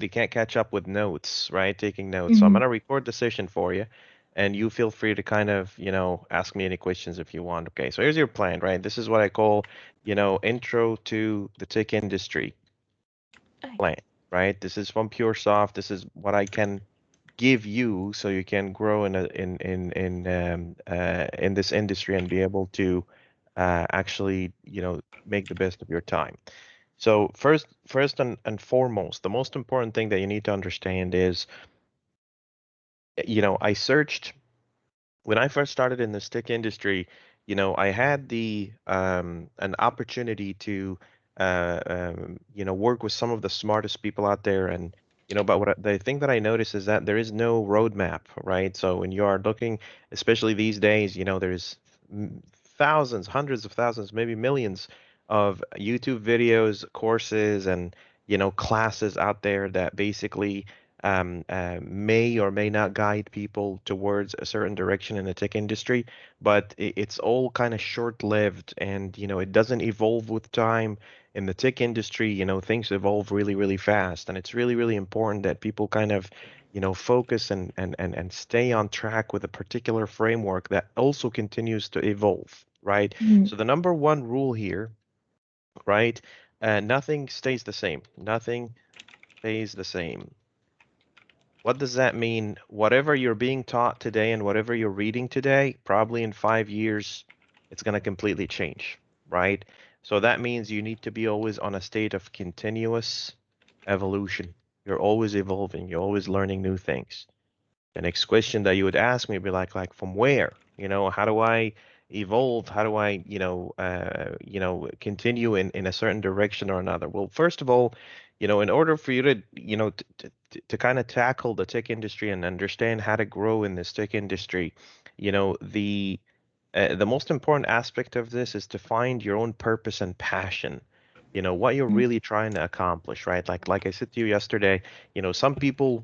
they can't catch up with notes, right? Taking notes. So I'm Mm-hmm. gonna record the session for you, and you feel free to kind of, ask me any questions if you want. Okay, so here's your plan, right? This is what I call, intro to the tech industry Okay. plan, right? This is from PureSoft. This is what I can give you so you can grow in this industry and be able to actually, make the best of your time. So first and foremost, the most important thing that you need to understand is, I searched when I first started in the stick industry, I had the an opportunity to work with some of the smartest people out there, and but the thing that I noticed is that there is no roadmap, right? So when you are looking, especially these days, there's thousands, hundreds of thousands, maybe millions of YouTube videos, courses, and classes out there that basically may or may not guide people towards a certain direction in the tech industry, but it's all kind of short-lived, and it doesn't evolve with time. In the tech industry, things evolve really, really fast, and it's really, really important that people kind of, focus and stay on track with a particular framework that also continues to evolve, right? Mm-hmm. So the number one rule here, right? Nothing stays the same. Nothing stays the same. What does that mean? Whatever you're being taught today and whatever you're reading today, probably in 5 years, it's going to completely change, right? So that means you need to be always on a state of continuous evolution. You're always evolving, you're always learning new things. The next question that you would ask me would be like from where? How do I evolve? How do I, continue in a certain direction or another? Well, first of all, in order for you to, to kind of tackle the tech industry and understand how to grow in this tech industry, the most important aspect of this is to find your own purpose and passion. What you're really trying to accomplish, right? Like I said to you yesterday, some people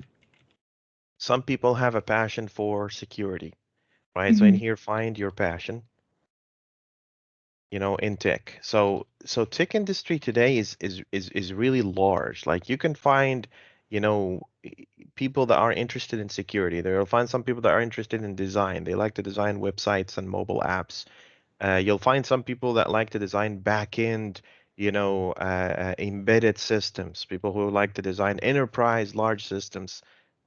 have a passion for security, right? So in Mm-hmm. here, find your passion, in tech. So tech industry today is really large. Like you can find, people that are interested in security. There you'll find some people that are interested in design. They like to design websites and mobile apps. You'll find some people that like to design back-end, embedded systems, people who like to design enterprise large systems,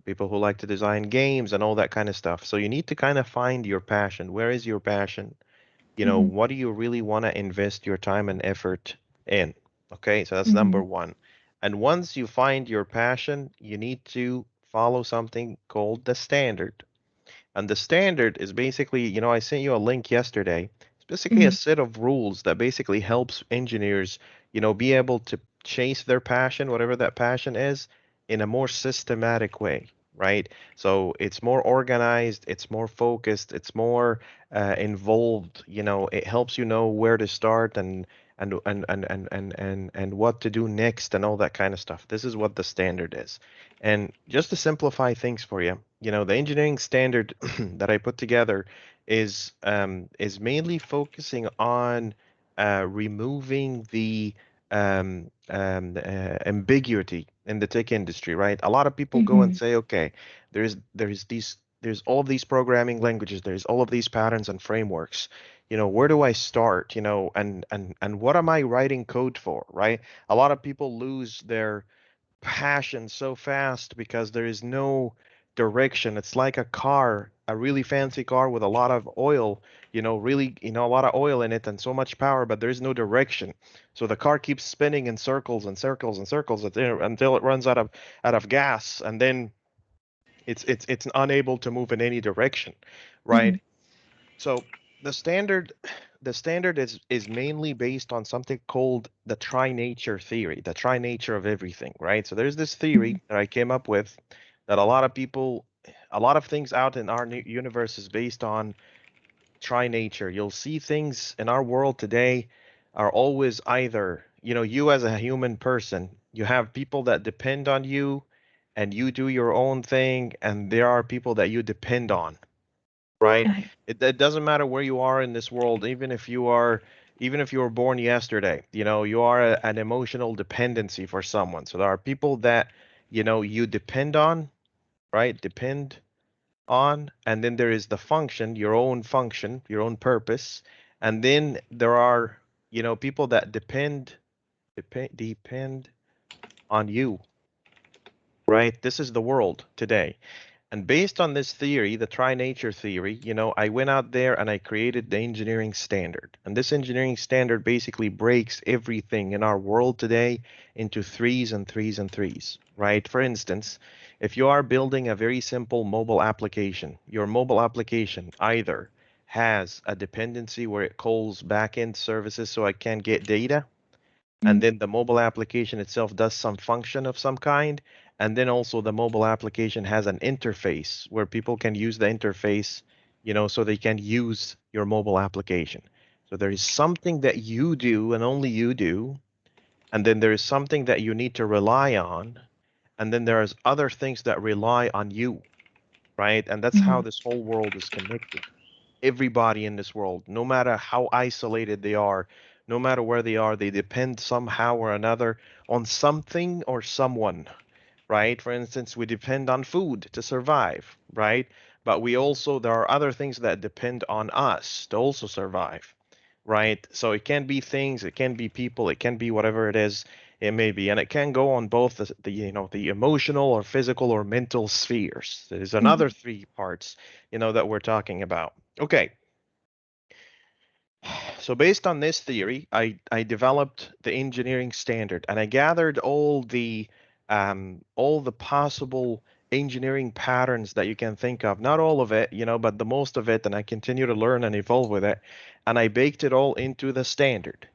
people who like to design games and all that kind of stuff. So you need to kind of find your passion. Where is your passion? Mm-hmm. What do you really want to invest your time and effort in? Okay, so that's Mm-hmm. number one. And once you find your passion, you need to follow something called the standard. And the standard is basically, I sent you a link yesterday. It's basically a Mm-hmm. set of rules that basically helps engineers, be able to chase their passion, whatever that passion is, in a more systematic way, right? So it's more organized, it's more focused, it's more involved. It helps you know where to start and what to do next and all that kind of stuff. This is what the standard is. And just to simplify things for you, the engineering standard that I put together is mainly focusing on removing the ambiguity in the tech industry, right? A lot of people go and Mm-hmm. say, okay, there's all of these programming languages, there's all of these patterns and frameworks. Where do I start? And what am I writing code for, right? A lot of people lose their passion so fast because there is no direction. It's like a car, a really fancy car with a lot of oil, really, a lot of oil in it and so much power, but there is no direction. So the car keeps spinning in circles and circles and circles until it runs out of gas, and then it's unable to move in any direction, Mm-hmm. right? So the standard the standard is mainly based on something called the tri-nature theory, the tri-nature of everything, right? So there's this Mm-hmm. theory that I came up with that a lot of things out in our universe is based on tri-nature. You'll see things in our world today are always either, you as a human person, you have people that depend on you and you do your own thing, and there are people that you depend on, right? Okay. It doesn't matter where you are in this world, even if you were born yesterday, you are an emotional dependency for someone. So there are people that you depend on, right? Depend on, and then there is the function, your own purpose, and then there are, people that depend on you, right? This is the world today. And based on this theory, the tri-nature theory, I went out there and I created the engineering standard. And this engineering standard basically breaks everything in our world today into threes and threes and threes, right? For instance, if you are building a very simple mobile application, your mobile application either has a dependency where it calls backend services so I can get data, and Mm, then the mobile application itself does some function of some kind, and then also the mobile application has an interface where people can use the interface, so they can use your mobile application. So there is something that you do and only you do, and then there is something that you need to rely on, and then there's other things that rely on you, right? And that's how mhm, this whole world is connected. Everybody in this world, no matter how isolated they are, no matter where they are, they depend somehow or another on something or someone, right? For instance, we depend on food to survive, right? But there are other things that depend on us to also survive, right? So it can be things, it can be people, it can be whatever it is, it may be, and it can go on both the emotional or physical or mental spheres. There's mhm, another three parts, that we're talking about. Okay, so based on this theory, I developed the engineering standard and I gathered all the possible engineering patterns that you can think of. Not all of it, but the most of it, and I continue to learn and evolve with it. And I baked it all into the standard.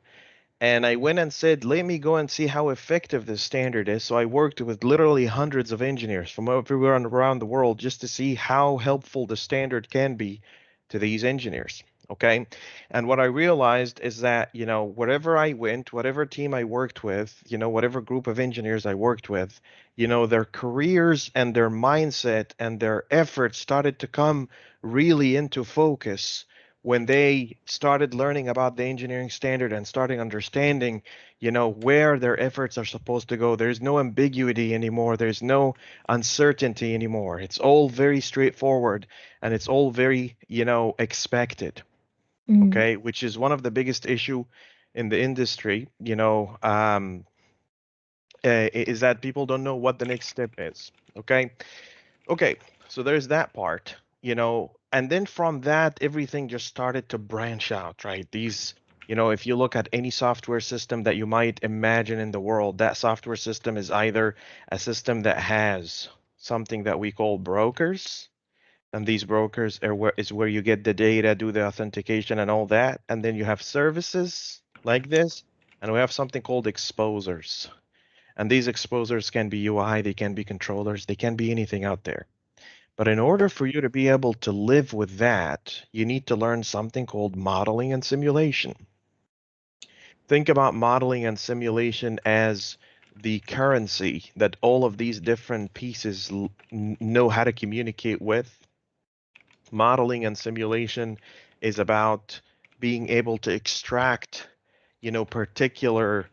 And I went and said, let me go and see how effective this standard is. So I worked with literally hundreds of engineers from everywhere around the world just to see how helpful the standard can be to these engineers. Okay. And what I realized is that, wherever I went, whatever team I worked with, whatever group of engineers I worked with, their careers and their mindset and their efforts started to come really into focus when they started learning about the engineering standard and starting understanding, where their efforts are supposed to go. There's no ambiguity anymore. There's no uncertainty anymore. It's all very straightforward and it's all very, expected. mhm, Okay, which is one of the biggest issue in the industry, is that people don't know what the next step is. Okay. Okay, so there's that part, and then from that, everything just started to branch out, right? If you look at any software system that you might imagine in the world, that software system is either a system that has something that we call brokers, and these brokers is where you get the data, do the authentication and all that, and then you have services like this, and we have something called exposers. And these exposers can be UI, they can be controllers, they can be anything out there. But in order for you to be able to live with that, you need to learn something called modeling and simulation. Think about modeling and simulation as the currency that all of these different pieces know how to communicate with. Modeling and simulation is about being able to extract, particular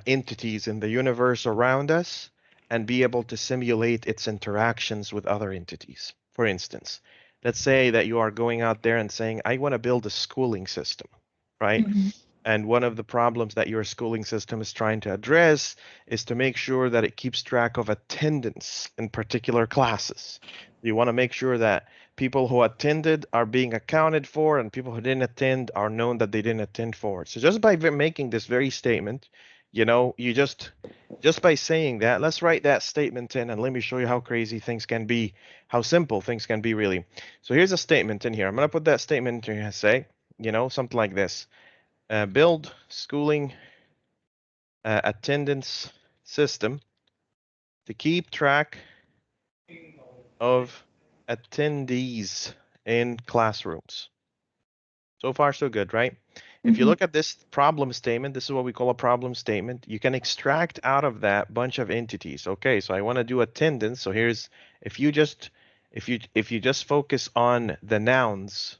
entities in the universe around us and be able to simulate its interactions with other entities. For instance, let's say that you are going out there and saying, I want to build a schooling system, right? mhm, And one of the problems that your schooling system is trying to address is to make sure that it keeps track of attendance in particular classes. You want to make sure that people who attended are being accounted for and people who didn't attend are known that they didn't attend for. So just by making this very statement, you just by saying that, let's write that statement in and let me show you how crazy things can be, how simple things can be really. So here's a statement in here. I'm going to put that statement in here and say, something like this. Build schooling attendance system to keep track of attendees in classrooms. So far, so good, right? If you mhm, look at this problem statement, this is what we call a problem statement. You can extract out of that bunch of entities. Okay, so I want to do attendance. So here's if you just if you just focus on the nouns,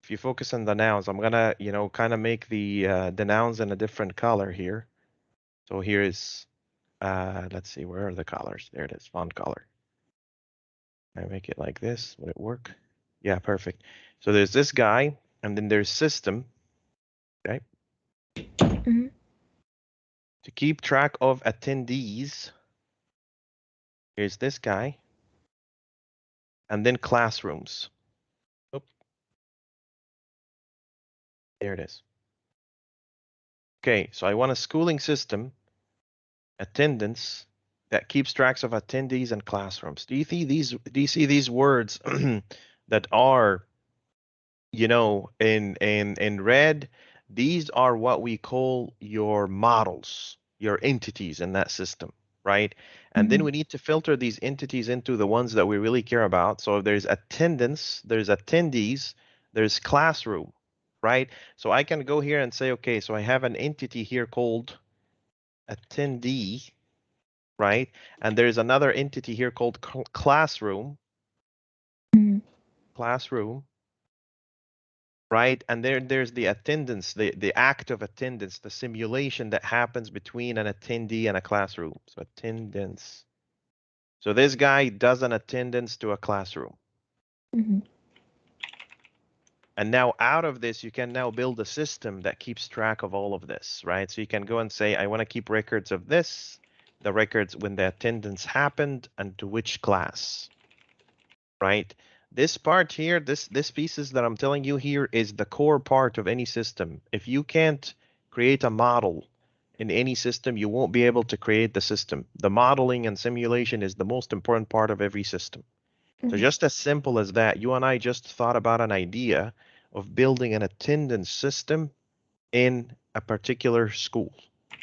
if you focus on the nouns, I'm gonna, kind of make the nouns in a different color here. So here is let's see, where are the colors? There it is, font color. I make it like this. Would it work? Yeah, perfect. So there's this guy, and then there's system, okay? Mhm. To keep track of attendees, here's this guy, and then classrooms. Oh, there it is. Okay, so I want a schooling system, attendance, that keeps tracks of attendees and classrooms. Do you see these words that are, in red? These are what we call your models, your entities in that system, right? And then Mhm. we need to filter these entities into the ones that we really care about. So if there's attendance, there's attendees, there's classroom, right? So I can go here and say, okay, so I have an entity here called attendee, right? And there's another entity here called classroom, Mhm. classroom, right? And there's the attendance, the act of attendance, the simulation that happens between an attendee and a classroom. So attendance. So this guy does an attendance to a classroom. Mhm. And now out of this, you can now build a system that keeps track of all of this, right? So you can go and say, I want to keep records of this, the records when the attendance happened and to which class, right? This part here, this pieces that I'm telling you here is the core part of any system. If you can't create a model in any system, you won't be able to create the system. The modeling and simulation is the most important part of every system. So Mhm. just as simple as that, you and I just thought about an idea of building an attendance system in a particular school,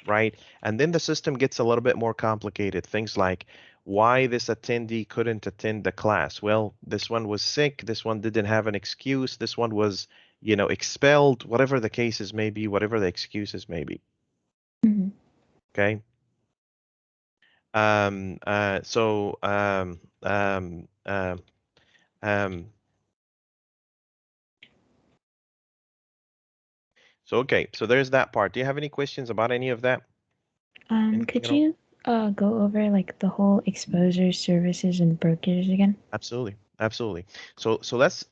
right? And then the system gets a little bit more complicated. Things like why this attendee couldn't attend the class. Well, this one was sick. This one didn't have an excuse. This one was, expelled, whatever the cases may be, whatever the excuses may be. Mhm. Okay. So, um, okay. So there's that part. Do you have any questions about any of that? Anything Could at all? you go over like the whole exposure services and brokers again? Absolutely. Absolutely. So let's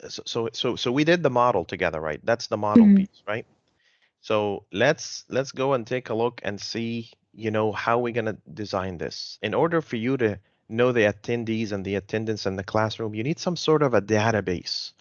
we did the model together, right? That's the model Mhm. piece, right? So let's go and take a look and see, how we're gonna design this. In order for you to know the attendees and the attendance in the classroom, you need some sort of a database,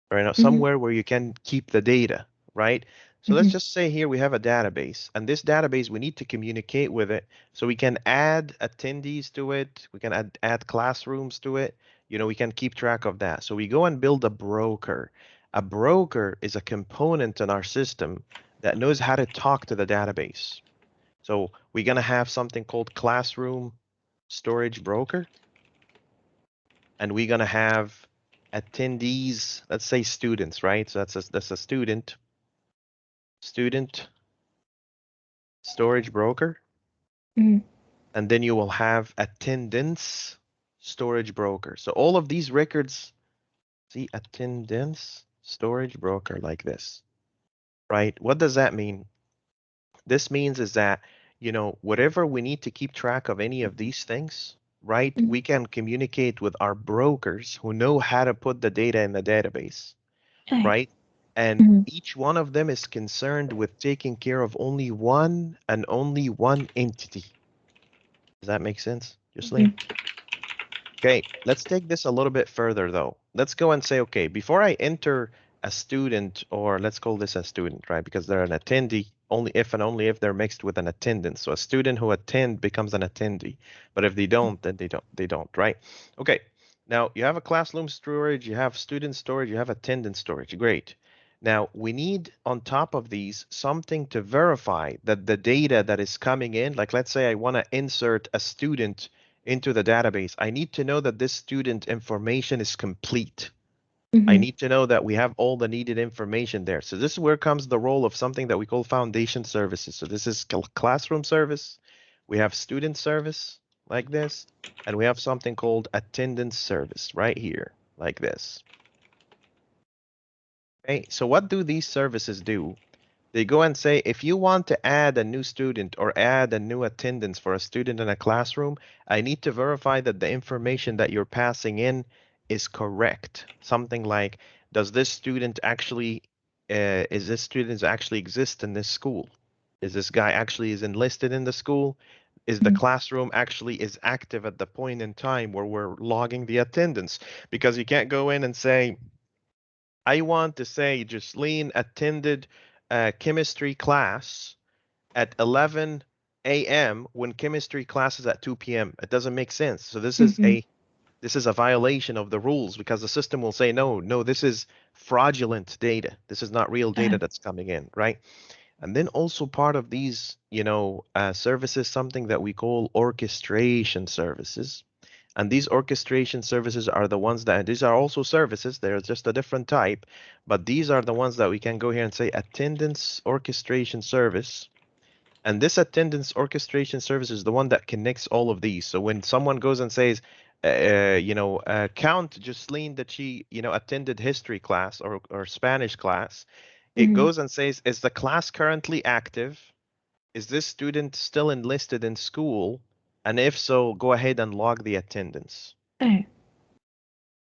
or Mhm. somewhere where you can keep the data, right? So let's Mhm. just say here we have a database, and this database we need to communicate with it so we can add attendees to it, we can add classrooms to it, we can keep track of that. So we go and build a broker. A broker is a component in our system that knows how to talk to the database. So we're going to have something called classroom storage broker, and we're going to have attendees, let's say students, right? So that's a student storage broker, Mhm. and then you will have attendance storage broker. So all of these records, see, attendance storage broker like this, right? What does that mean? This means is that, whatever we need to keep track of any of these things, right? Mhm. We can communicate with our brokers who know how to put the data in the database, Alright. right? And Mhm. each one of them is concerned with taking care of only one and only one entity. Does that make sense, Joseline? Mhm. Okay, let's take this a little bit further though. Let's go and say, okay, before I enter a student, or let's call this a student, right? Because they're an attendee only if and only if they're mixed with an attendant. So a student who attend becomes an attendee. But if they don't, then they don't, right? Okay. Now you have a classroom storage, you have student storage, you have attendant storage. Great. Now we need on top of these something to verify that the data that is coming in, like let's say I want to insert a student into the database. I need to know that this student information is complete. I Mhm. need to know that we have all the needed information there. So this is where comes the role of something that we call foundation services. So this is classroom service. We have student service like this, and we have something called attendance service right here like this. Okay, so what do these services do? They go and say, if you want to add a new student or add a new attendance for a student in a classroom, I need to verify that the information that you're passing in is correct. Something like, does this student actually, is this student actually exist in this school? Is this guy actually is enlisted in the school? Is the Mm. classroom actually is active at the point in time where we're logging the attendance? Because you can't go in and say, I want to say Joseline attended a chemistry class at 11 a.m. when chemistry class is at 2 p.m. It doesn't make sense. So Mm-hmm. this is a violation of the rules because the system will say no, no, this is fraudulent data. This is not real data that's coming in, right? And then also part of these, services, something that we call orchestration services. And these orchestration services are the ones that, these are also services, they're just a different type, but these are the ones that we can go here and say attendance orchestration service. And this attendance orchestration service is the one that connects all of these. So when someone goes and says, count Jocelyn that she, attended history class or Spanish class, it Mm-hmm. goes and says, is the class currently active? Is this student still enlisted in school? And if so, go ahead and log the attendance. Oh.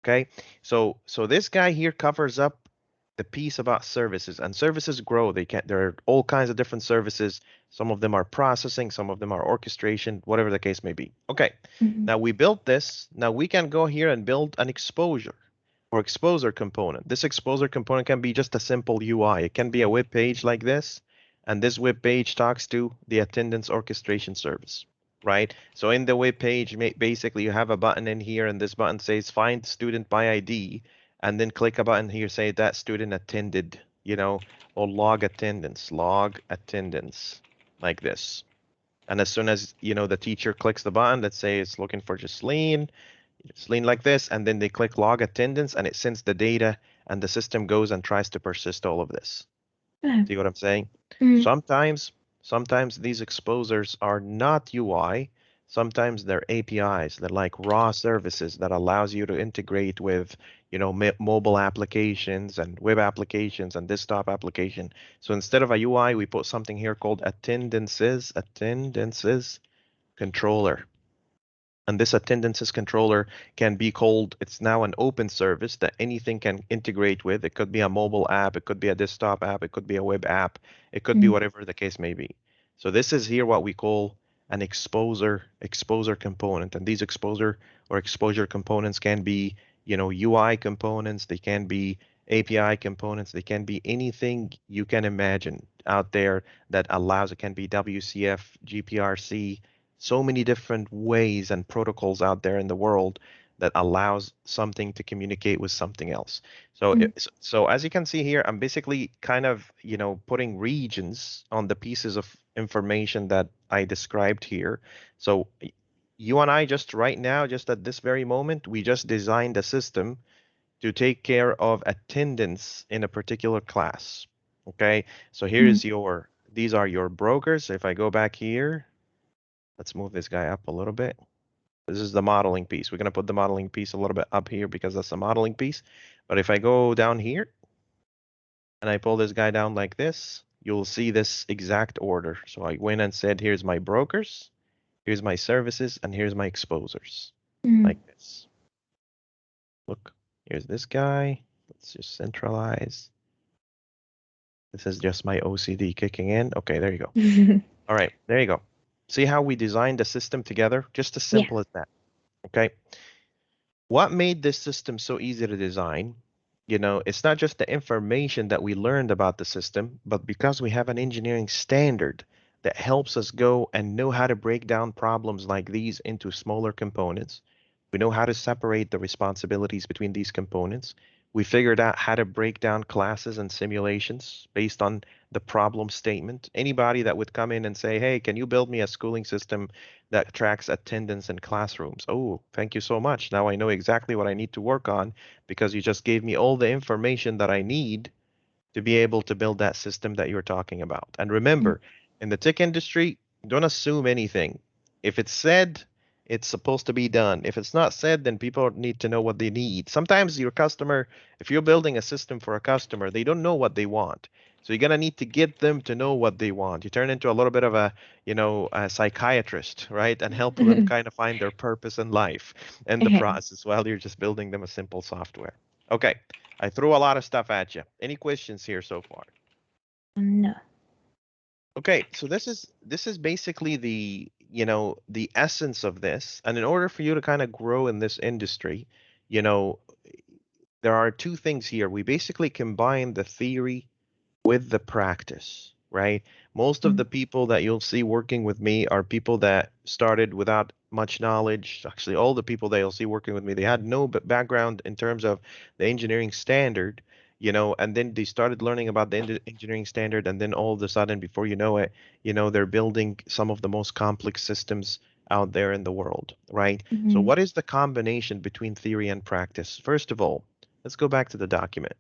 Okay, so this guy here covers up the piece about services, and services grow. There are all kinds of different services. Some of them are processing, some of them are orchestration, whatever the case may be. Okay, Mm-hmm. now we built this. Now we can go here and build an exposure or exposure component. This exposure component can be just a simple UI. It can be a web page like this, and this web page talks to the attendance orchestration service, right? So in the web page, basically you have a button in here, and this button says find student by ID, and then click a button here, say that student attended, or log attendance, like this. And as soon as, the teacher clicks the button, let's say it's looking for Jocelyn like this, and then they click log attendance, and it sends the data, and the system goes and tries to persist all of this. Oh. See what I'm saying? Mm. Sometimes, sometimes these exposers are not UI. Sometimes they're APIs. They're like raw services that allows you to integrate with, mobile applications and web applications and desktop application. So instead of a UI, we put something here called attendances controller. And this attendances controller can be called, it's now an open service that anything can integrate with. It could be a mobile app, it could be a desktop app, it could be a web app, it could be Mm. whatever the case may be. So this is here what we call an exposure component. And these exposure or exposure components can be, UI components, they can be API components, they can be anything you can imagine out there that allows, it can be WCF, GPRC, so many different ways and protocols out there in the world that allows something to communicate with something else. So, Mm. so as you can see here, I'm basically kind of, putting regions on the pieces of information that I described here. So you and I just right now, just at this very moment, we just designed a system to take care of attendance in a particular class. Okay, so here Mm. is these are your brokers. If I go back here, let's move this guy up a little bit. This is the modeling piece. We're going to put the modeling piece a little bit up here because that's the modeling piece. But if I go down here and I pull this guy down like this, you'll see this exact order. So I went and said, here's my brokers, here's my services, and here's my exposers, Mm. like this. Look, here's this guy. Let's just centralize. This is just my OCD kicking in. Okay, there you go. All right, there you go. See how we designed the system together? Just as Yeah. simple as that. Okay. What made this system so easy to design? It's not just the information that we learned about the system, but because we have an engineering standard that helps us go and know how to break down problems like these into smaller components. We know how to separate the responsibilities between these components. We figured out how to break down classes and simulations based on the problem statement. Anybody that would come in and say, hey, can you build me a schooling system that tracks attendance in classrooms? Oh, thank you so much. Now I know exactly what I need to work on because you just gave me all the information that I need to be able to build that system that you're talking about. And Mm. remember, in the tech industry, don't assume anything. If it's said, it's supposed to be done. If it's not said, then people need to know what they need. Sometimes your customer, if you're building a system for a customer, they don't know what they want. So you're gonna need to get them to know what they want. You turn into a little bit of a, a psychiatrist, right? And help them kind of find their purpose in life in the Okay. process while you're just building them a simple software. Okay, I threw a lot of stuff at you. Any questions here so far? No. Okay, so this is basically the essence of this. And in order for you to kind of grow in this industry, you know, there are two things here. We basically combine the theory with the practice, right? Most of Mm-hmm. the people that you'll see working with me are people that started without much knowledge. Actually, all the people that you'll see working with me, they had no background in terms of the engineering standard, and then they started learning about the engineering standard, and then all of a sudden, before you know it, they're building some of the most complex systems out there in the world, right? So Mm-hmm. what is the combination between theory and practice? First of all, let's go back to the document.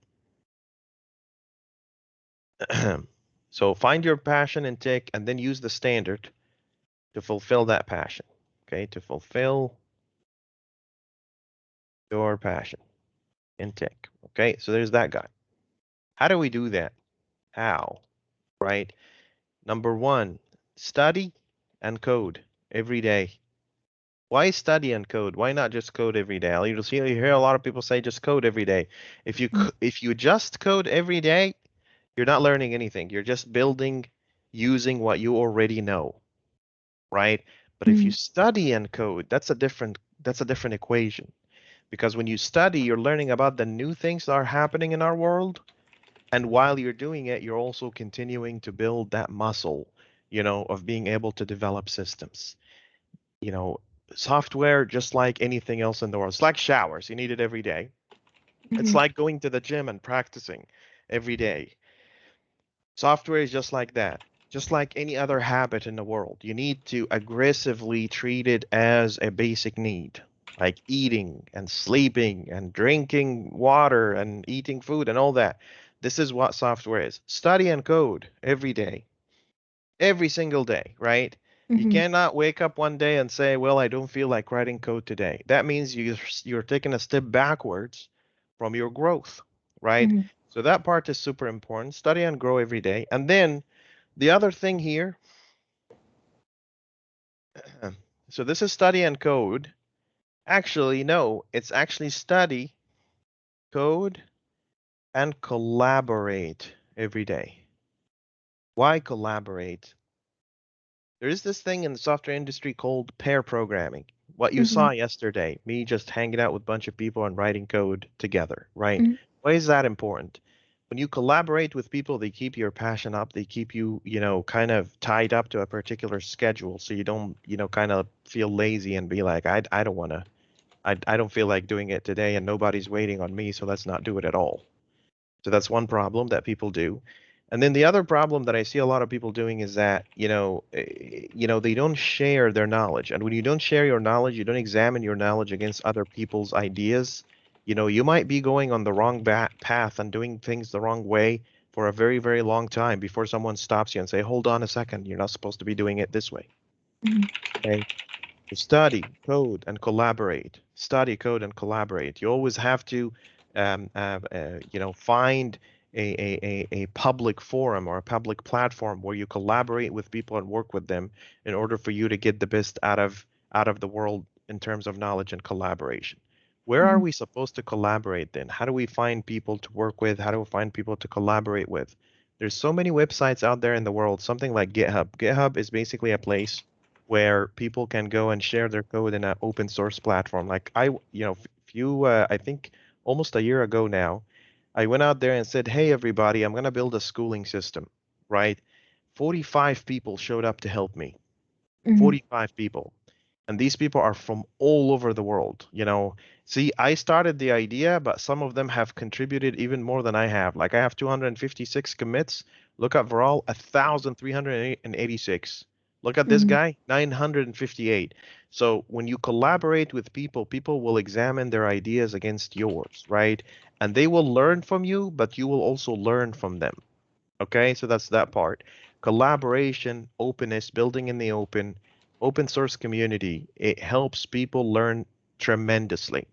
So find your passion and tick, and then use the standard to fulfill that passion. Okay, to fulfill your passion and tick. Okay, so there's that guy. How do we do that? How? Right? Number one, study and code every day. Why study and code? Why not just code every day? You hear a lot of people say just code every day. If you just code every day, you're not learning anything. You're just building using what you already know, right? But if you Mm-hmm. study and code, that's a different equation. Because when you study, you're learning about the new things that are happening in our world, and while you're doing it, you're also continuing to build that muscle, of being able to develop systems. You know, software, just like anything else in the world, it's like showers. You need it every day. It's Mm-hmm. like going to the gym and practicing every day. Software is just like that. Just like any other habit in the world, you need to aggressively treat it as a basic need, like eating and sleeping and drinking water and eating food and all that. This is what software is. Study and code every day, every single day, right? You Mm-hmm. cannot wake up one day and say, "Well, I don't feel like writing code today." That means you're taking a step backwards from your growth, right? Mm-hmm. So that part is super important. Study and grow every day. And then the other thing here, so this is study and code. Actually, no, it's actually study, code, and collaborate every day. Why collaborate? There is this thing in the software industry called pair programming. What you Mm-hmm. saw yesterday, me just hanging out with a bunch of people and writing code together, right? Mm-hmm. Why is that important? When you collaborate with people, they keep your passion up. They keep you, kind of tied up to a particular schedule, so you don't, kind of feel lazy and be like, I don't want to, I don't feel like doing it today, and nobody's waiting on me, so let's not do it at all. So that's one problem that people do. And then the other problem that I see a lot of people doing is that, they don't share their knowledge. And when you don't share your knowledge, you don't examine your knowledge against other people's ideas, you might be going on the wrong path and doing things the wrong way for a very, very long time before someone stops you and say, "Hold on a second, you're not supposed to be doing it this way." Okay? Study, code, and collaborate. Study, code, and collaborate. You always have to, find a public forum or a public platform where you collaborate with people and work with them in order for you to get the best out of the world in terms of knowledge and collaboration. Where are Mm-hmm. we supposed to collaborate then? How do we find people to work with? How do we find people to collaborate with? There's so many websites out there in the world, something like GitHub. GitHub is basically a place where people can go and share their code in an open source platform. Like I think almost a year ago now, I went out there and said, "Hey, everybody, I'm going to build a schooling system," right? 45 people showed up to help me. Mm-hmm. 45 people. And these people are from all over the world. See, I started the idea, but some of them have contributed even more than I have. Like I have 256 commits. Look at Varal, 1,386. Look at this Mm-hmm. guy, 958. So when you collaborate with people, people will examine their ideas against yours, right? And they will learn from you, but you will also learn from them. Okay, so that's that part. Collaboration, openness, building in the open source community, it helps people learn tremendously.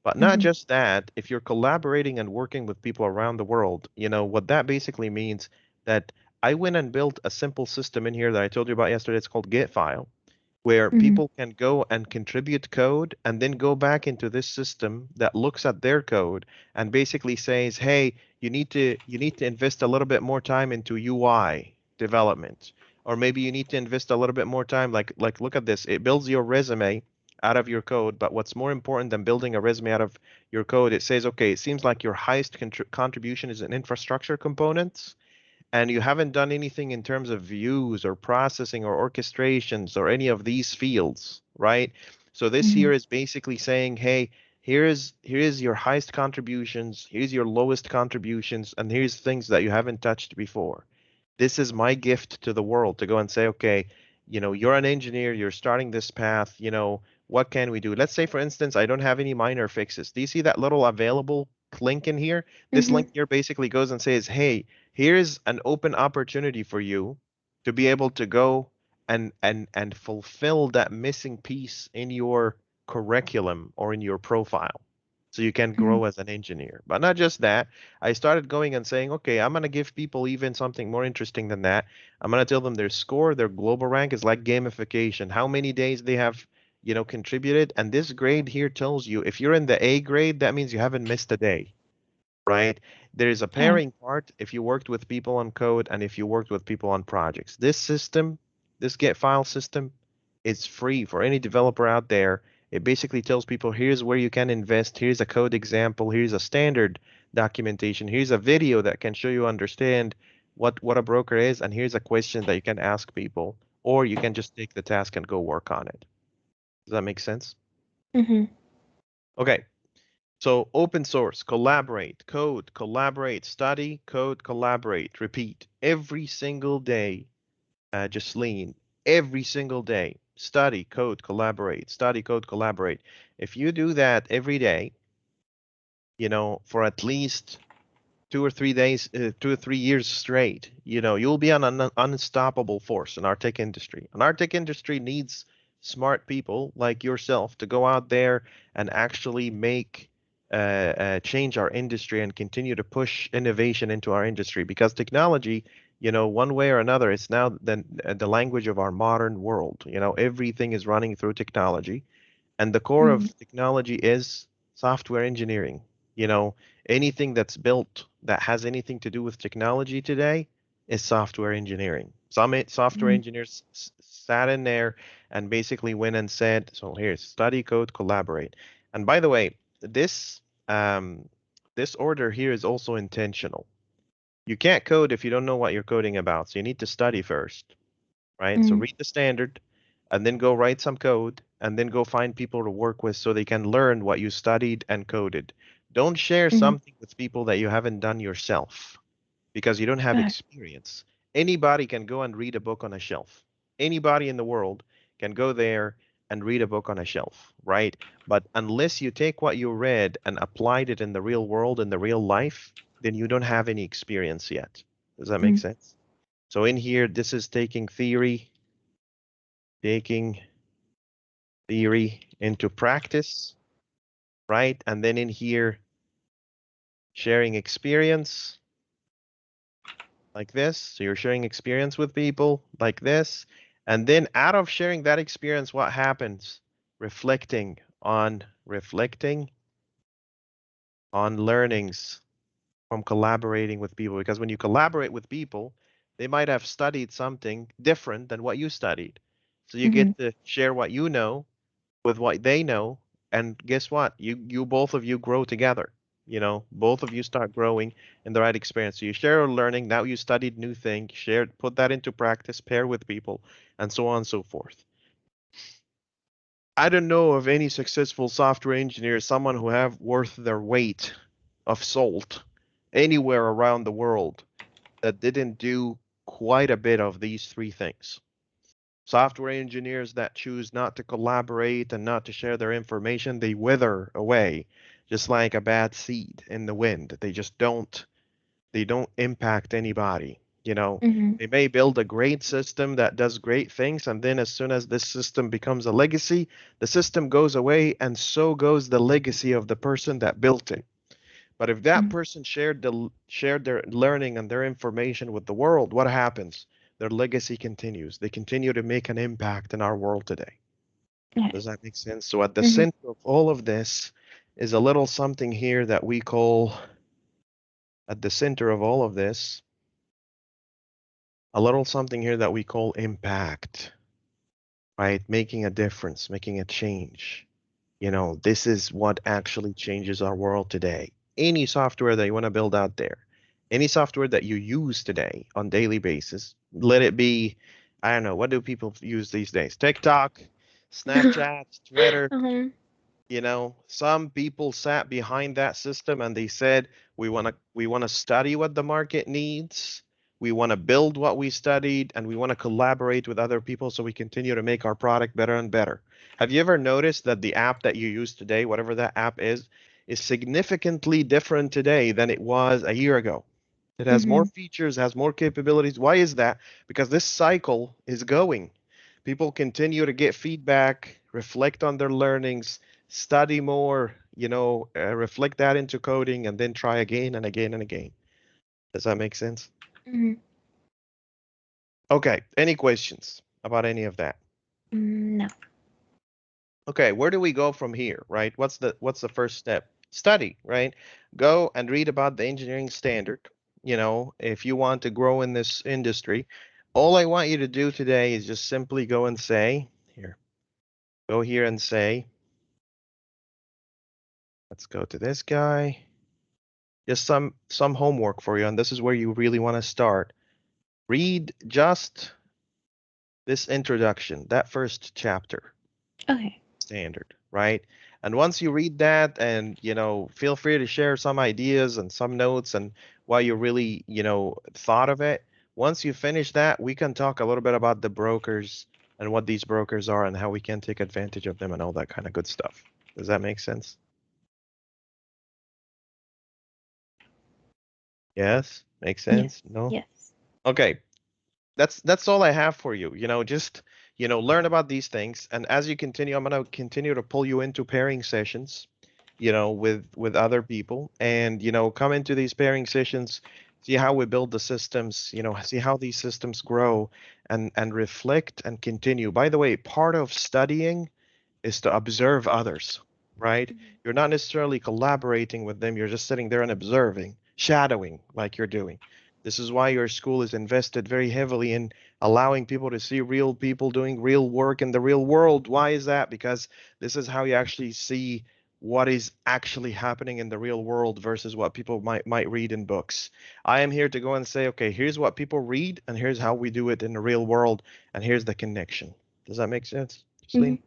But not Mhm. just that, if you're collaborating and working with people around the world, what that basically means that I went and built a simple system in here that I told you about yesterday. It's called Git file, where Mhm. people can go and contribute code and then go back into this system that looks at their code and basically says, "Hey, you need to invest a little bit more time into UI development, or maybe you need to invest a little bit more time like look at this. It builds your resume out of your code, but what's more important than building a resume out of your code, it says, "Okay, it seems like your highest contribution is in infrastructure components, and you haven't done anything in terms of views or processing or orchestrations or any of these fields, right? So this here Mhm. is basically saying, hey, here's your highest contributions, here's your lowest contributions, and here's things that you haven't touched before. This is my gift to the world to go and say, okay, you're an engineer, you're starting this path, what can we do? Let's say, for instance, I don't have any minor fixes. Do you see that little available link in here? This Mhm. link here basically goes and says, hey, here's an open opportunity for you to be able to go and fulfill that missing piece in your curriculum or in your profile so you can Mhm. grow as an engineer. But not just that, I started going and saying, okay, I'm going to give people even something more interesting than that. I'm going to tell them their score, their global rank is like gamification, how many days they have contributed. And this grade here tells you if you're in the A grade, that means you haven't missed a day, right? There's a Yeah. pairing part if you worked with people on code and if you worked with people on projects. This system, this get file system, is free for any developer out there. It basically tells people here's where you can invest, here's a code example, here's a standard documentation, here's a video that can show you understand what a broker is, and here's a question that you can ask people, or you can just take the task and go work on it. Does that make sense? Mhm. Okay. So open source, collaborate, code, collaborate, study, code, collaborate, repeat every single day. Joseline, every single day, study, code, collaborate, study, code, collaborate. If you do that every day, for at least 2 or 3 days, 2 or 3 years straight, you'll be an unstoppable force in our tech industry. And our tech industry needs smart people like yourself to go out there and actually make change our industry and continue to push innovation into our industry because technology, one way or another, it's now the language of our modern world. Everything is running through technology. And the core Mhm. of technology is software engineering. You know, anything that's built that has anything to do with technology today is software engineering. Some software Mhm. engineers sat in there and basically went and said, so here's study, code, collaborate. And by the way, um, this order here is also intentional. You can't code if you don't know what you're coding about. So you need to study first, right? So Mhm. read the standard and then go write some code and then go find people to work with so they can learn what you studied and coded. Don't share Mhm. something with people that you haven't done yourself because you don't have Fact. experience. Anybody can go and read a book on a shelf. Anybody in the world can go there and read a book on a shelf, right? But unless you take what you read and applied it in the real world, in the real life, then you don't have any experience yet. Does that make Mhm. sense? So in here, this is taking theory into practice, right? And then in here, sharing experience like this. So you're sharing experience with people like this. And then out of sharing that experience, what happens? Reflecting on learnings from collaborating with people. Because when you collaborate with people, they might have studied something different than what you studied. So you Mhm. get to share what you know with what they know, and guess what? You both of you grow together. Both of you start growing in the right experience. So you share a learning. Now you studied new thing, shared, put that into practice, pair with people, and so on and so forth. I don't know of any successful software engineer, someone who have worth their weight of salt anywhere around the world that didn't do quite a bit of these three things. Software engineers that choose not to collaborate and not to share their information, they wither away just like a bad seed in the wind. They don't impact anybody. You know, Mhm. they may build a great system that does great things, and then as soon as this system becomes a legacy, the system goes away, and so goes the legacy of the person that built it. But if that Mhm. person shared their learning and their information with the world, what happens? Their legacy continues. They continue to make an impact in our world today. Okay. Does that make sense? So at the Mhm. center of all of this is a little something here that we call, at the center of all of this, a little something here that we call impact, right? Making a difference, making a change. You know, this is what actually changes our world today. Any software that you want to build out there, any software that you use today on daily basis, let it be, I don't know, what do people use these days? TikTok, Snapchat, Twitter. Um. You know, some people sat behind that system and they said, we want to study what the market needs. We want to build what we studied and we want to collaborate with other people so we continue to make our product better and better. Have you ever noticed that the app that you use today, whatever that app is significantly different today than it was a year ago? It has more Mhm. features, has more capabilities. Why is that? Because this cycle is going. People continue to get feedback, reflect on their learnings, study more, reflect that into coding, and then try again and again and again. Does that make sense? Mhm. Okay, any questions about any of that? No. Okay, where do we go from here, right? What's the first step? Study, right? Go and read about the engineering standard. You know, if you want to grow in this industry, all I want you to do today is just simply go and say, here, go here and say, let's go to this guy. Just some homework for you, and this is where you really want to start. Read just this introduction, that first chapter. Okay. Standard, right? And once you read that and, feel free to share some ideas and some notes and why you really, thought of it. Once you finish that, we can talk a little bit about the brokers and what these brokers are and how we can take advantage of them and all that kind of good stuff. Does that make sense? Yes? Makes Yes. sense? No? Yes. Okay. That's all I have for you. Just learn about these things, and as you continue, I'm gonna continue to pull you into pairing sessions, with other people, and come into these pairing sessions, see how we build the systems, see how these systems grow, and reflect and continue. By the way, part of studying is to observe others, right? Mhm. You're not necessarily collaborating with them, you're just sitting there and observing, shadowing like you're doing. This is why your school is invested very heavily in allowing people to see real people doing real work in the real world. Why is that? Because this is how you actually see what is actually happening in the real world versus what people might read in books. I am here to go and say, okay, here's what people read and here's how we do it in the real world and here's the connection. Does that make sense, Joseline?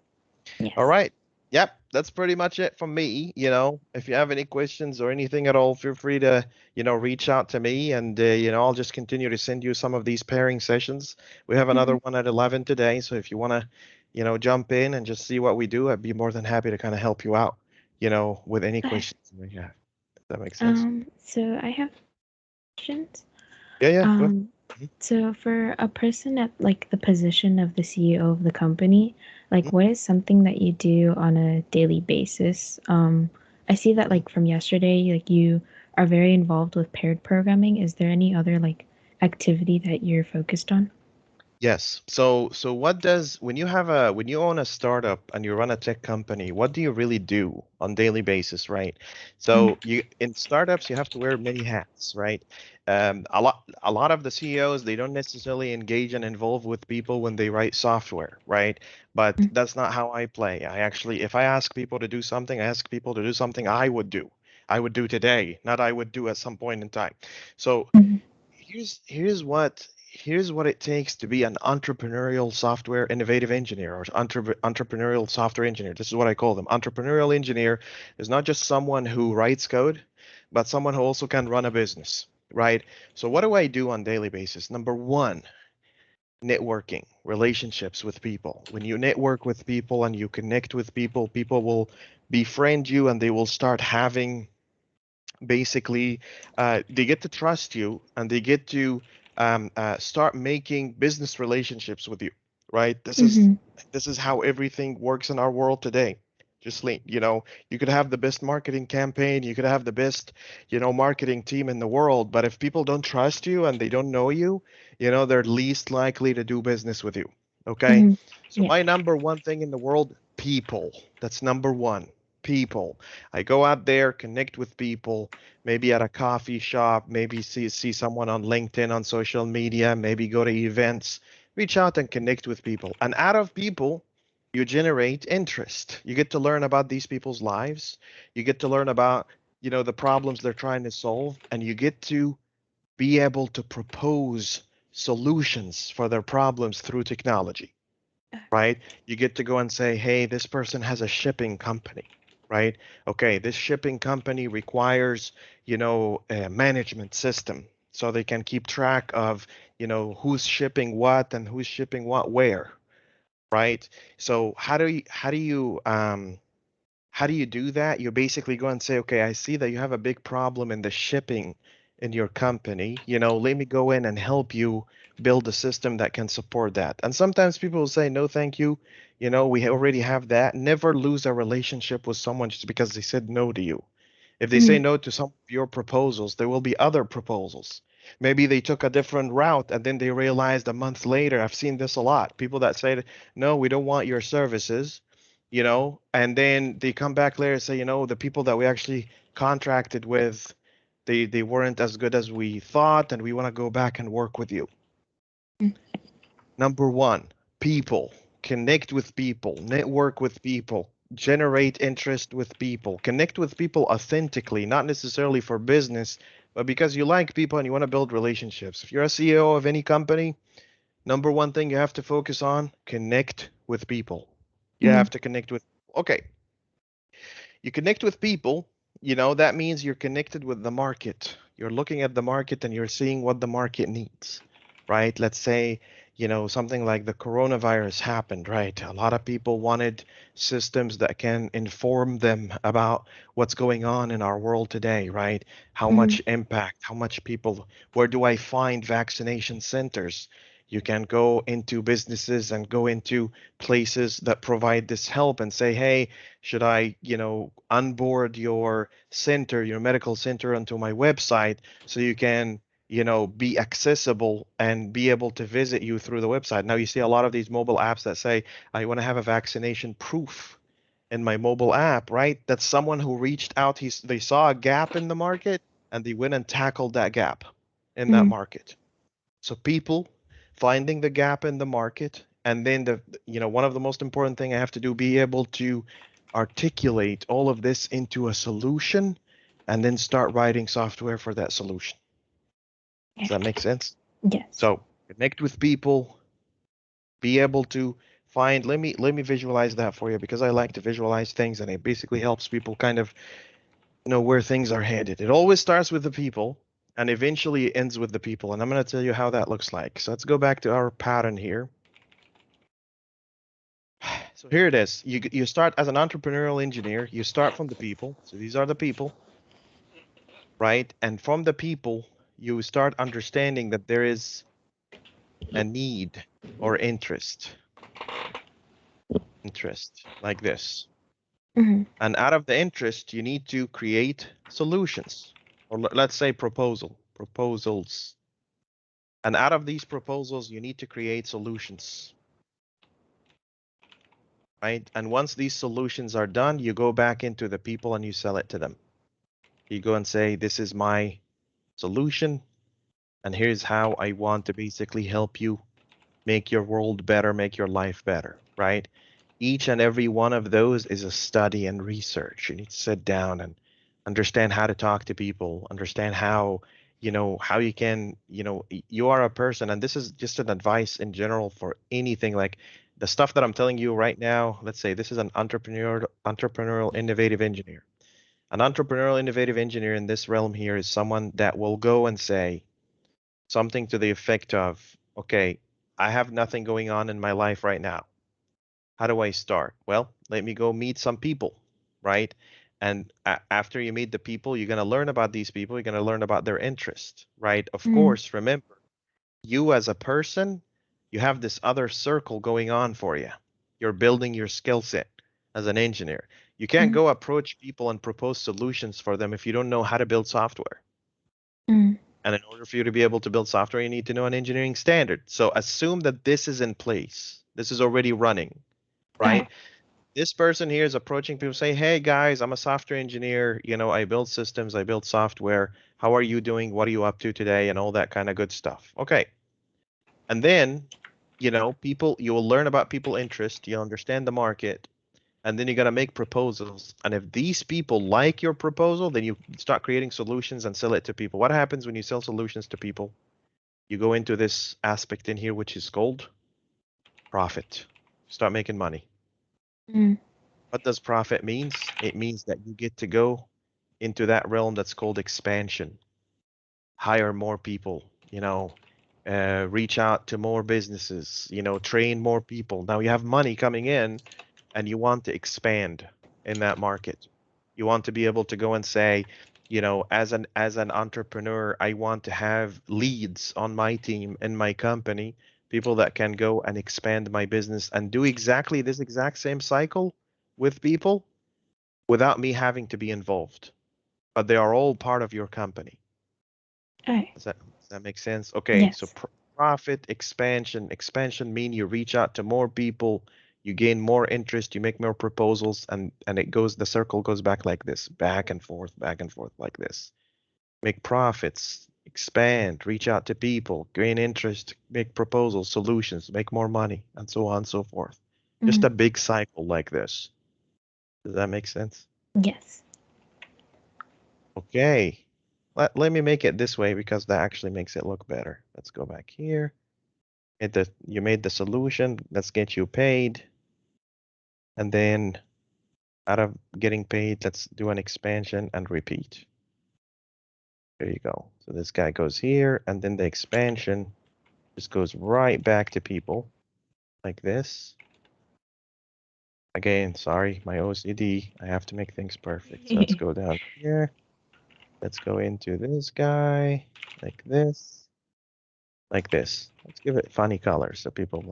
Mhm. All Yes. right. Yep, that's pretty much it from me. If you have any questions or anything at all, feel free to, reach out to me and, I'll just continue to send you some of these pairing sessions. We have another Mhm. one at 11 today. So if you want to, jump in and just see what we do, I'd be more than happy to kind of help you out, with any Okay. questions you may have. Does that make sense? So I have questions. Yeah, yeah, go ahead. Um, so for a person at like the position of the CEO of the company, like Mhm. what is something that you do on a daily basis? I see that Mhm. like from yesterday, like you are very involved with paired programming. Is there any other like activity that you're focused on? Yes. So when you own a startup and you run a tech company, what do you really do on daily basis, right? Mhm. So you in startups you have to wear many hats, right? A lot of the CEOs they don't necessarily engage and involve with people when they write software, right? But that's not how I play. I actually if I ask people to do something, I ask people to do something I would do. I would do today, not I would do at some point in time. So Mhm. here's what it takes to be an entrepreneurial software innovative engineer or entrepreneurial software engineer. This is what I call them. Entrepreneurial engineer is not just someone who writes code, but someone who also can run a business, right? So what do I do on daily basis? Number one, networking, relationships with people. When you network with people and you connect with people, people will befriend you and they will start having basically they get to trust you and they get to start making business relationships with you, right? Mhm. This is how everything works in our world today. You know, you could have the best marketing campaign, you could have the best, you know, marketing team in the world, but if people don't trust you and they don't know you, you know, they're least likely to do business with you. Okay? Mhm. So Yeah. my number one thing in the world, people. That's number one. People. I go out there, connect with people, maybe at a coffee shop, maybe see someone on LinkedIn, on social media, maybe go to events, reach out and connect with people. And out of people, you generate interest. You get to learn about these people's lives. You get to learn about, you know, the problems they're trying to solve, and you get to be able to propose solutions for their problems through technology, right? You get to go and say, hey, this person has a shipping company, right? Okay, this shipping company requires, you know, a management system so they can keep track of, you know, who's shipping what and who's shipping what where, right? So how do you do that? You basically go and say, okay, I see that you have a big problem in the shipping in your company. You know, let me go in and help you build a system that can support that. And sometimes people will say, no, thank you. You know, we already have that. Never lose a relationship with someone just because they said no to you. If they say Mhm. no to some of your proposals, there will be other proposals. Maybe they took a different route and then they realized a month later. I've seen this a lot. People that say, no, we don't want your services, you know, and then they come back later and say, you know, the people that we actually contracted with, they weren't as good as we thought, and we want to go back and work with you. Mhm. Number one, people. Connect with people, network with people, generate interest with people, connect with people authentically, not necessarily for business, but because you like people and you want to build relationships. If you're a CEO of any company, number one thing you have to focus on, connect with people. You Mhm. have to connect with, okay, you connect with people, you know, that means you're connected with the market. You're looking at the market and you're seeing what the market needs, right? Let's say, you know, something like the coronavirus happened, right? A lot of people wanted systems that can inform them about what's going on in our world today, right? How Mhm. much impact, how much people, where do I find vaccination centers? You can go into businesses and go into places that provide this help and say, hey, should I, you know, onboard your center, your medical center onto my website so you can, you know, be accessible and be able to visit you through the website? Now you see a lot of these mobile apps that say, I want to have a vaccination proof in my mobile app, right? That's someone who reached out, they saw a gap in the market and they went and tackled that gap in that Mhm. market. So people finding the gap in the market, and then you know, one of the most important thing I have to do, be able to articulate all of this into a solution and then start writing software for that solution. Does Yeah. that make sense? Yes. So connect with people, be able to find, let me visualize that for you because I like to visualize things and it basically helps people kind of know where things are headed. It always starts with the people and eventually it ends with the people. And I'm going to tell you how that looks like. So let's go back to our pattern here. So here it is. You start as an entrepreneurial engineer, you start from the people. So these are the people, right? And from the people, you start understanding that there is a need or interest like this. Mhm. And out of the interest, you need to create solutions, or let's say proposals. And out of these proposals, you need to create solutions, right? And once these solutions are done, you go back into the people and you sell it to them. You go and say, this is my solution, and here's how I want to basically help you make your world better, make your life better, right? Each and every one of those is a study and research. You need to sit down and understand how to talk to people, understand how, you know, how you can, you know, you are a person, and this is just an advice in general for anything like the stuff that I'm telling you right now. Let's say this is an entrepreneurial innovative engineer. An entrepreneurial innovative engineer in this realm here is someone that will go and say something to the effect of, okay, I have nothing going on in my life right now. How do I start? Well, let me go meet some people, right? And after you meet the people, you're going to learn about these people. You're going to learn about their interest, right? Of Mhm. course, remember, You as a person, you have this other circle going on for you. You're building your skill set as an engineer. You can't Mm, go approach people and propose solutions for them if you don't know how to build software. mm. And in order for you to be able to build software, you need to know an engineering standard. So assume that this is in place. This is already running, Alright. right? This person here is approaching people, say, "Hey guys, I'm a software engineer. I build systems, I build software. How are you doing? What are you up to today?" And all that kind of good stuff. Okay. And then, people, you will learn about people interest, you'll understand the market, and then you got to make proposals. And if these people like your proposal, then you start creating solutions and sell it to people. What happens when you sell solutions to people? You go into this aspect in here, which is called profit. Start making money. Mm. What does profit means? It means that you get to go into that realm that's called expansion. Hire more people, reach out to more businesses, train more people. Now you have money coming in and you want to expand in that market. You want to be able to go and say, as an entrepreneur, I want to have leads on my team in my company, people that can go and expand my business and do exactly this exact same cycle with people without me having to be involved. But they are all part of your company. Alright. Does that make sense? Okay, so Yes. profit expansion mean you reach out to more people, you gain more interest, you make more proposals, and the circle goes back like this, back and forth like this. Make profits, expand, reach out to people, gain interest, make proposals, solutions, make more money, and so on and so forth. Just Mm. a big cycle like this. Does that make sense? Yes. Okay. Let me make it this way because that actually makes it look better. Let's go back here. You made the solution. Let's get you paid. And then out of getting paid, let's do an expansion and repeat. There you go. So this guy goes here, and then the expansion just goes right back to people like this. Again, sorry, my OCD. I have to make things perfect. So let's go down here. Let's go into this guy like this. Like this. Let's give it funny colors so people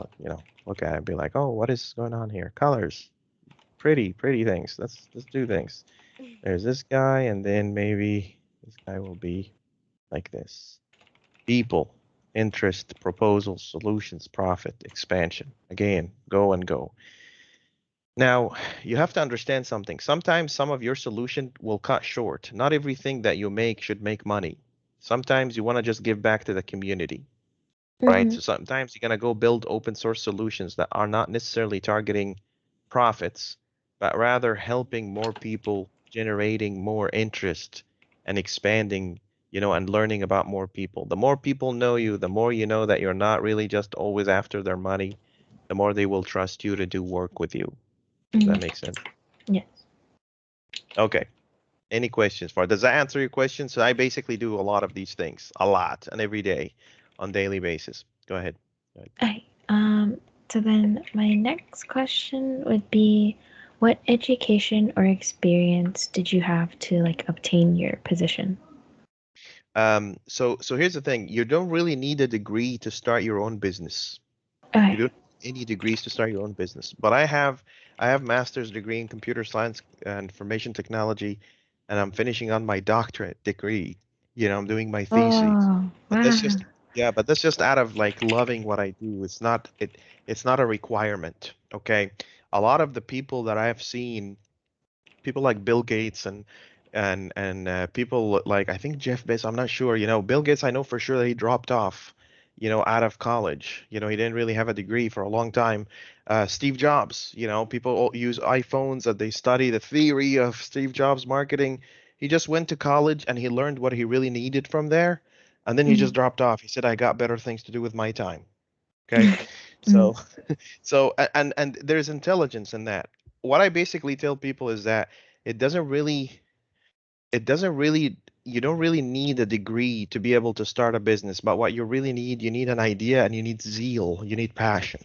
look at it and be like, "Oh, what is going on here? Colors, pretty, pretty things. Let's do things." There's this guy, and then maybe this guy will be like this. People, interest, proposals, solutions, profit, expansion. Again, go and go. Now, you have to understand something. Sometimes some of your solution will cut short. Not everything that you make should make money. Sometimes you want to just give back to the community. Right? Mhm. So sometimes you're gonna go build open source solutions that are not necessarily targeting profits, but rather helping more people, generating more interest and expanding, and learning about more people. The more people know you, the more you know that you're not really just always after their money, the more they will trust you to do work with you. Does that Mm. make sense? Yes. Okay. Any questions for? Does that answer your question? So I basically do a lot of these things, a lot, and every day on daily basis. Go ahead. Go ahead. Alright. So then my next question would be, what education or experience did you have to like obtain your position? So here's the thing. You don't really need a degree to start your own business. You Okay. don't need any degrees to start your own business. But I have master's degree in computer science and information technology, and I'm finishing on my doctorate degree. I'm doing my thesis. Oh, But that's wow. just yeah, but that's just out of like loving what I do. It's not a requirement, okay? A lot of the people that I have seen, people like Bill Gates and people like I think Jeff Bezos. I'm not sure. Bill Gates. I know for sure that he dropped off. Out of college. He didn't really have a degree for a long time. Steve Jobs. People use iPhones and they study the theory of Steve Jobs marketing. He just went to college and he learned what he really needed from there, and then he Mm. just dropped off. He said, "I got better things to do with my time." Okay, Mm. so and there's intelligence in that. What I basically tell people is that it doesn't really, it doesn't really, you don't really need a degree to be able to start a business, but what you need an idea and you need zeal, you need passion.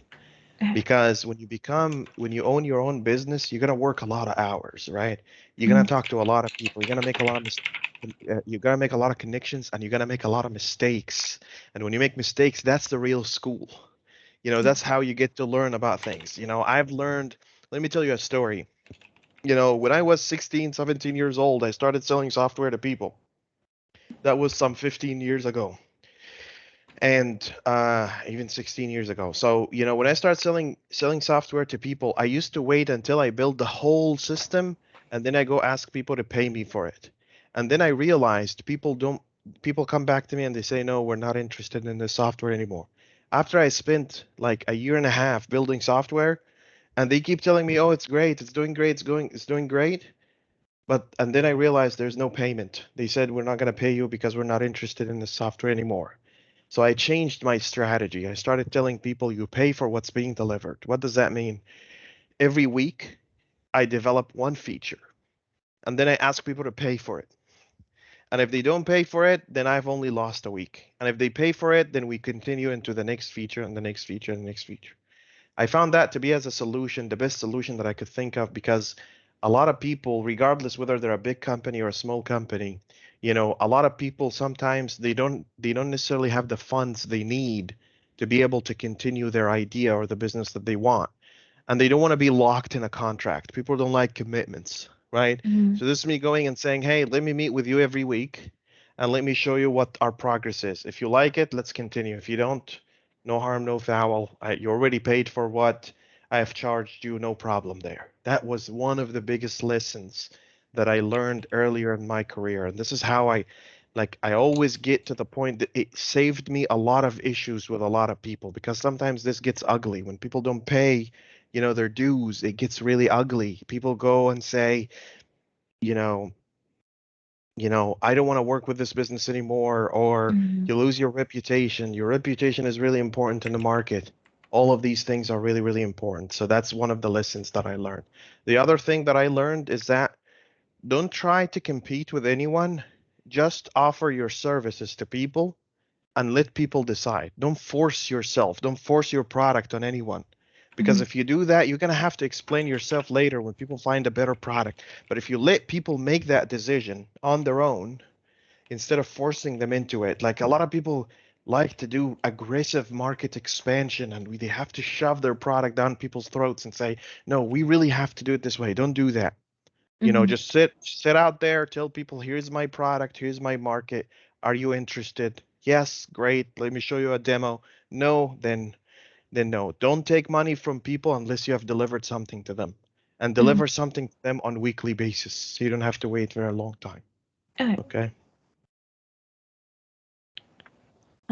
Okay. Because when you own your own business, you're gonna work a lot of hours, right? You're gonna Mm. talk to a lot of people, you're gonna make a lot of mistakes. you gotta make a lot of connections, and you gotta make a lot of mistakes. And when you make mistakes, that's the real school. That's how you get to learn about things. I've learned. Let me tell you a story. When I was 16, 17 years old, I started selling software to people. That was some 15 years ago, and even 16 years ago. So when I started selling software to people, I used to wait until I build the whole system, and then I go ask people to pay me for it. And then I realized people come back to me and they say, no, we're not interested in this software anymore. After I spent like a year and a half building software, and they keep telling me, oh, it's great, it's doing great, it's doing great. And then I realized there's no payment. They said, we're not going to pay you because we're not interested in the software anymore. So I changed my strategy. I started telling people you pay for what's being delivered. What does that mean? Every week, I develop one feature, and then I ask people to pay for it. And if they don't pay for it, then I've only lost a week. And if they pay for it, then we continue into the next feature and the next feature and the next feature. I found that to be as a solution, the best solution that I could think of, because a lot of people, regardless whether they're a big company or a small company, a lot of people sometimes they don't necessarily have the funds they need to be able to continue their idea or the business that they want, and they don't want to be locked in a contract. People don't like commitments, right? Mm-hmm. So this is me going and saying, hey, let me meet with you every week and let me show you what our progress is. If you like it, let's continue. If you don't, no harm, no foul. You already paid for what I have charged you, no problem there. That was one of the biggest lessons that I learned earlier in my career. And this is how I always get to the point that it saved me a lot of issues with a lot of people, because sometimes this gets ugly when people don't pay their dues. It gets really ugly. People go and say, you know, I don't want to work with this business anymore, or Mm-hmm. you lose your reputation. Your reputation is really important in the market. All of these things are really, really important. So that's one of the lessons that I learned. The other thing that I learned is that don't try to compete with anyone. Just offer your services to people and let people decide. Don't force yourself. Don't force your product on anyone. Because Mm-hmm. if you do that, you're going to have to explain yourself later when people find a better product. But if you let people make that decision on their own instead of forcing them into it, like a lot of people like to do aggressive market expansion, and they have to shove their product down people's throats and say, no, we really have to do it this way. Don't do that. Mm-hmm. Just sit out there, tell people, here's my product, here's my market. Are you interested? Yes, great. Let me show you a demo. No, then no. Don't take money from people unless you have delivered something to them. And Mm-hmm. deliver something to them on weekly basis, so you don't have to wait for a long time. Okay. Okay.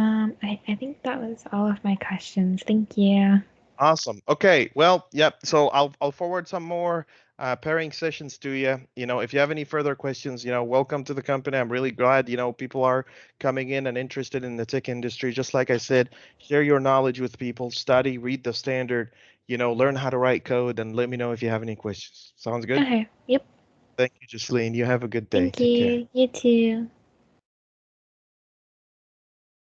I think that was all of my questions. Thank you. Awesome. Okay. Well, yep. So I'll forward some more pairing sessions to you. If you have any further questions, welcome to the company. I'm really glad, people are coming in and interested in the tech industry. Just like I said, share your knowledge with people, study, read the standard, learn how to write code, and let me know if you have any questions. Sounds good? Okay. Yep. Thank you, Joseline. You have a good day. Thank Take care. you. You too.